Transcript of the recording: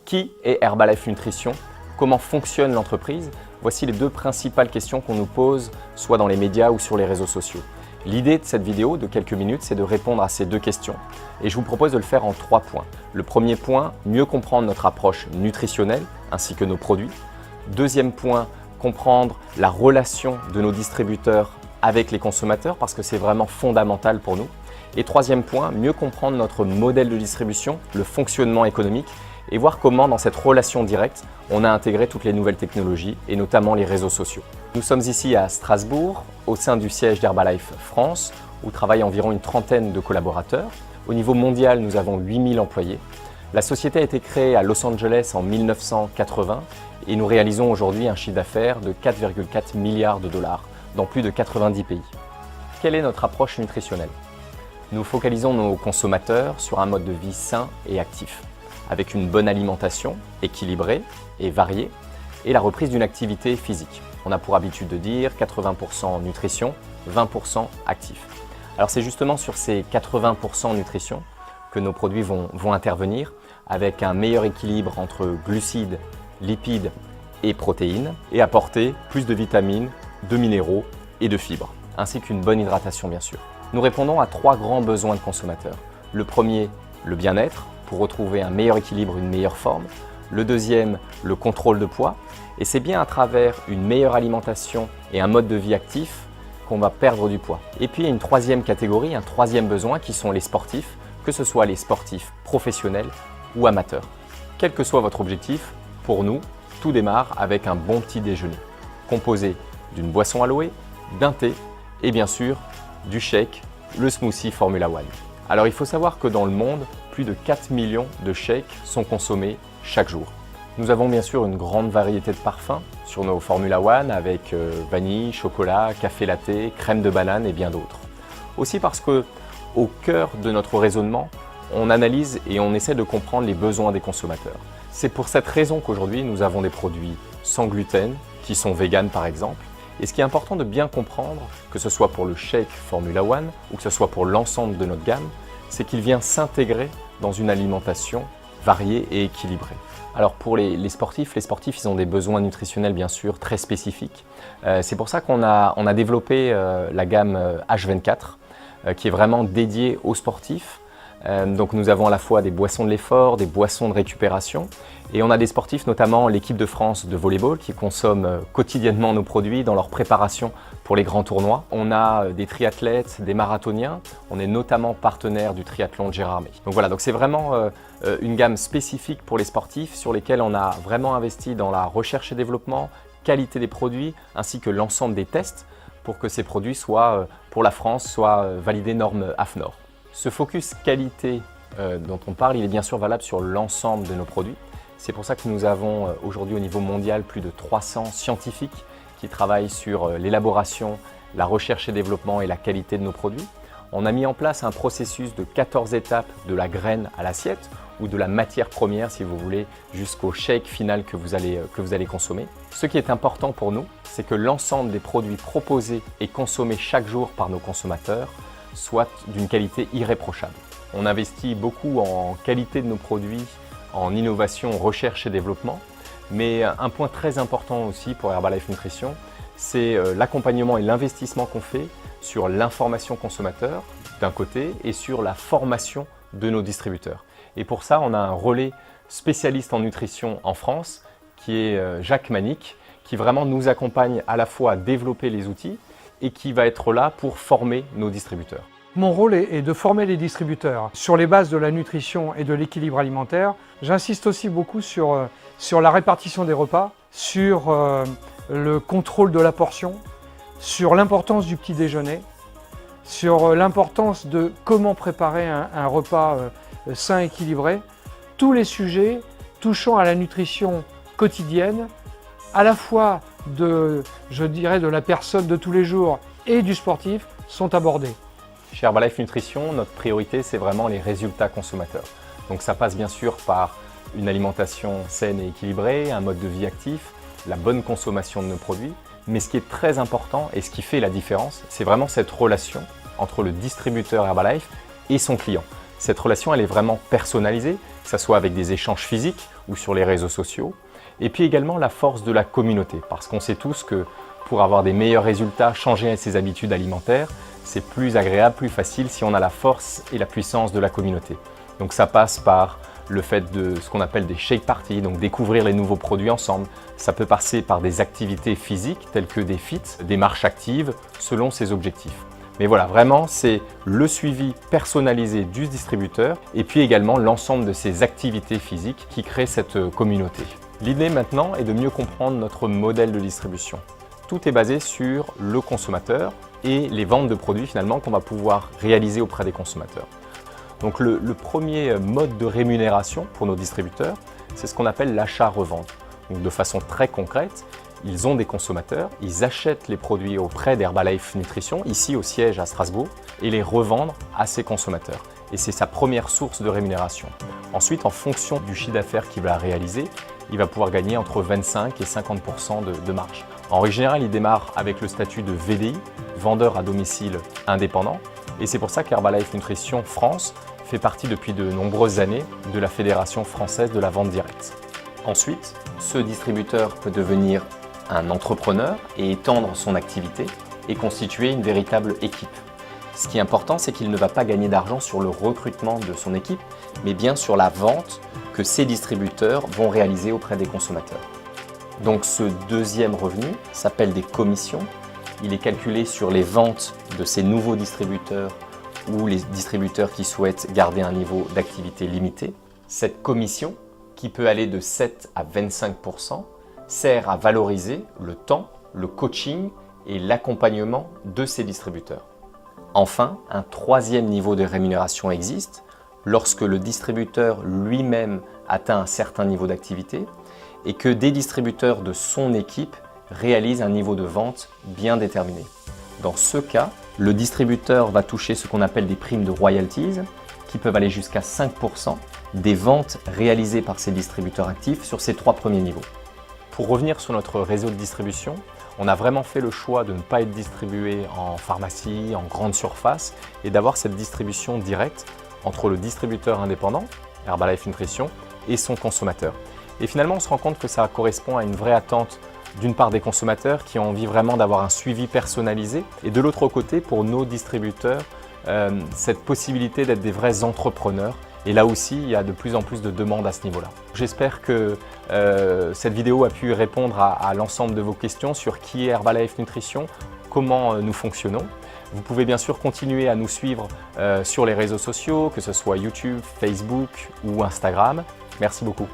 Qui est Herbalife Nutrition? Comment fonctionne l'entreprise? Voici les deux principales questions qu'on nous pose, soit dans les médias ou sur les réseaux sociaux. L'idée de cette vidéo de quelques minutes, c'est de répondre à ces deux questions. Et je vous propose de le faire en 3 points. Le premier point, mieux comprendre notre approche nutritionnelle ainsi que nos produits. Deuxième point, comprendre la relation de nos distributeurs avec les consommateurs parce que c'est vraiment fondamental pour nous. Et troisième point, mieux comprendre notre modèle de distribution, le fonctionnement économique et voir comment dans cette relation directe, on a intégré toutes les nouvelles technologies et notamment les réseaux sociaux. Nous sommes ici à Strasbourg, au sein du siège d'Herbalife France, où travaillent environ une trentaine de collaborateurs. Au niveau mondial, nous avons 8000 employés. La société a été créée à Los Angeles en 1980 et nous réalisons aujourd'hui un chiffre d'affaires de 4,4 milliards de dollars dans plus de 90 pays. Quelle est notre approche nutritionnelle? Nous focalisons nos consommateurs sur un mode de vie sain et actif, avec une bonne alimentation équilibrée et variée et la reprise d'une activité physique. On a pour habitude de dire 80% nutrition, 20% actif. Alors c'est justement sur ces 80% nutrition que nos produits vont intervenir avec un meilleur équilibre entre glucides, lipides et protéines et apporter plus de vitamines, de minéraux et de fibres, ainsi qu'une bonne hydratation bien sûr. Nous répondons à 3 grands besoins de consommateurs. Le premier, le bien-être, pour retrouver un meilleur équilibre, une meilleure forme. Le deuxième, le contrôle de poids. Et c'est bien à travers une meilleure alimentation et un mode de vie actif qu'on va perdre du poids. Et puis il y a une troisième catégorie, un troisième besoin qui sont les sportifs, que ce soit les sportifs professionnels ou amateurs. Quel que soit votre objectif, pour nous, tout démarre avec un bon petit déjeuner, composé d'une boisson aloe, d'un thé et bien sûr du shake, le smoothie Formula One. Alors il faut savoir que dans le monde, plus de 4 millions de shakes sont consommés chaque jour. Nous avons bien sûr une grande variété de parfums sur nos Formula One avec vanille, chocolat, café latte, crème de banane et bien d'autres. Aussi parce que au cœur de notre raisonnement, on analyse et on essaie de comprendre les besoins des consommateurs. C'est pour cette raison qu'aujourd'hui nous avons des produits sans gluten, qui sont véganes par exemple. Et ce qui est important de bien comprendre, que ce soit pour le shake Formula One ou que ce soit pour l'ensemble de notre gamme, c'est qu'il vient s'intégrer dans une alimentation variée et équilibrée. Alors pour les sportifs, ils ont des besoins nutritionnels bien sûr très spécifiques. C'est pour ça qu'on a développé la gamme H24 qui est vraiment dédiée aux sportifs. Donc nous avons à la fois des boissons de l'effort, des boissons de récupération et on a des sportifs, notamment l'équipe de France de volleyball qui consomment quotidiennement nos produits dans leur préparation pour les grands tournois. On a des triathlètes, des marathoniens, on est notamment partenaire du triathlon de Gérardmer. Donc voilà, donc c'est vraiment une gamme spécifique pour les sportifs sur lesquels on a vraiment investi dans la recherche et développement, qualité des produits ainsi que l'ensemble des tests pour que ces produits soient, pour la France, soient validés normes AFNOR. Ce focus qualité dont on parle, il est bien sûr valable sur l'ensemble de nos produits. C'est pour ça que nous avons aujourd'hui au niveau mondial plus de 300 scientifiques qui travaillent sur l'élaboration, la recherche et développement et la qualité de nos produits. On a mis en place un processus de 14 étapes de la graine à l'assiette ou de la matière première si vous voulez jusqu'au shake final que vous allez consommer. Ce qui est important pour nous, c'est que l'ensemble des produits proposés et consommés chaque jour par nos consommateurs soit d'une qualité irréprochable. On investit beaucoup en qualité de nos produits, en innovation, recherche et développement. Mais un point très important aussi pour Herbalife Nutrition, c'est l'accompagnement et l'investissement qu'on fait sur l'information consommateur d'un côté et sur la formation de nos distributeurs. Et pour ça, on a un relais spécialiste en nutrition en France qui est Jacques Manic, qui vraiment nous accompagne à la fois à développer les outils et qui va être là pour former nos distributeurs. Mon rôle est de former les distributeurs sur les bases de la nutrition et de l'équilibre alimentaire. J'insiste aussi beaucoup sur la répartition des repas, sur le contrôle de la portion, sur l'importance du petit déjeuner, sur l'importance de comment préparer un repas sain et équilibré. Tous les sujets touchant à la nutrition quotidienne, à la fois de la personne de tous les jours et du sportif, sont abordés. Chez Herbalife Nutrition, notre priorité, c'est vraiment les résultats consommateurs. Donc ça passe bien sûr par une alimentation saine et équilibrée, un mode de vie actif, la bonne consommation de nos produits. Mais ce qui est très important et ce qui fait la différence, c'est vraiment cette relation entre le distributeur Herbalife et son client. Cette relation, elle est vraiment personnalisée, que ce soit avec des échanges physiques ou sur les réseaux sociaux. Et puis également la force de la communauté, parce qu'on sait tous que pour avoir des meilleurs résultats, changer ses habitudes alimentaires, c'est plus agréable, plus facile si on a la force et la puissance de la communauté. Donc ça passe par le fait de ce qu'on appelle des shake parties, donc découvrir les nouveaux produits ensemble. Ça peut passer par des activités physiques telles que des feats, des marches actives selon ses objectifs. Mais voilà, vraiment, c'est le suivi personnalisé du distributeur et puis également l'ensemble de ces activités physiques qui créent cette communauté. L'idée maintenant est de mieux comprendre notre modèle de distribution. Tout est basé sur le consommateur et les ventes de produits finalement qu'on va pouvoir réaliser auprès des consommateurs. Donc le premier mode de rémunération pour nos distributeurs, c'est ce qu'on appelle l'achat-revente. Donc de façon très concrète, ils ont des consommateurs, ils achètent les produits auprès d'Herbalife Nutrition, ici au siège à Strasbourg, et les revendent à ces consommateurs. Et c'est sa première source de rémunération. Ensuite, en fonction du chiffre d'affaires qu'il va réaliser, il va pouvoir gagner entre 25 et 50% de marge. En règle générale, il démarre avec le statut de VDI, vendeur à domicile indépendant. Et c'est pour ça qu'Herbalife Nutrition France fait partie depuis de nombreuses années de la Fédération française de la vente directe. Ensuite, ce distributeur peut devenir un entrepreneur et étendre son activité et constituer une véritable équipe. Ce qui est important, c'est qu'il ne va pas gagner d'argent sur le recrutement de son équipe, mais bien sur la vente que ces distributeurs vont réaliser auprès des consommateurs. Donc ce deuxième revenu s'appelle des commissions. Il est calculé sur les ventes de ces nouveaux distributeurs ou les distributeurs qui souhaitent garder un niveau d'activité limité. Cette commission, qui peut aller de 7 à 25%, sert à valoriser le temps, le coaching et l'accompagnement de ces distributeurs. Enfin, un troisième niveau de rémunération existe lorsque le distributeur lui-même atteint un certain niveau d'activité et que des distributeurs de son équipe réalisent un niveau de vente bien déterminé. Dans ce cas, le distributeur va toucher ce qu'on appelle des primes de royalties qui peuvent aller jusqu'à 5% des ventes réalisées par ces distributeurs actifs sur ces 3 premiers niveaux. Pour revenir sur notre réseau de distribution, on a vraiment fait le choix de ne pas être distribué en pharmacie, en grande surface et d'avoir cette distribution directe entre le distributeur indépendant, Herbalife Nutrition, et son consommateur. Et finalement, on se rend compte que ça correspond à une vraie attente d'une part des consommateurs qui ont envie vraiment d'avoir un suivi personnalisé et de l'autre côté, pour nos distributeurs, cette possibilité d'être des vrais entrepreneurs. Et là aussi, il y a de plus en plus de demandes à ce niveau-là. J'espère que cette vidéo a pu répondre à l'ensemble de vos questions sur qui est Herbalife Nutrition, comment nous fonctionnons. Vous pouvez bien sûr continuer à nous suivre sur les réseaux sociaux, que ce soit YouTube, Facebook ou Instagram. Merci beaucoup.